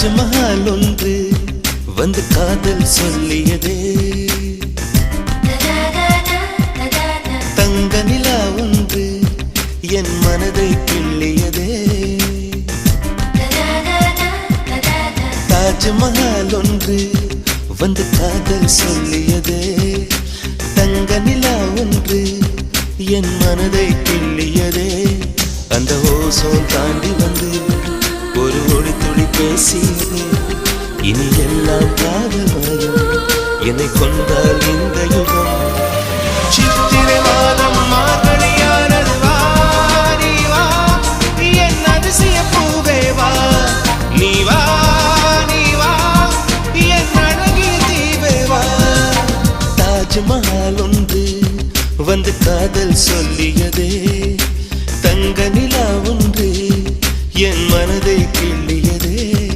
தாஜ்மஹால் ஒன்று வந்து காதல் சொல்லியதே, தங்க நிலா ஒன்று என் மனதை கிள்ளியதே. தாஜ்மஹால் ஒன்று வந்து காதல் சொல்லியதே, தங்க நிலா ஒன்று என் மனதை கிள்ளியதே. அந்த ஓசோன் தாண்டி வந்து ஒரு ஒளி துளி பேசியதே, இனி எல்லாம் காதமயம் என்னை கொண்டால் இந்த யுகம். சித்திரை மாதம் மார்கழியானது, வா நீ வா என் அதிசய பூவே வா, நீ வா நீ வா என் அழகிய தீவே வா. தாஜ்மஹால் ஒன்று வந்து காதல் சொல்லியதே.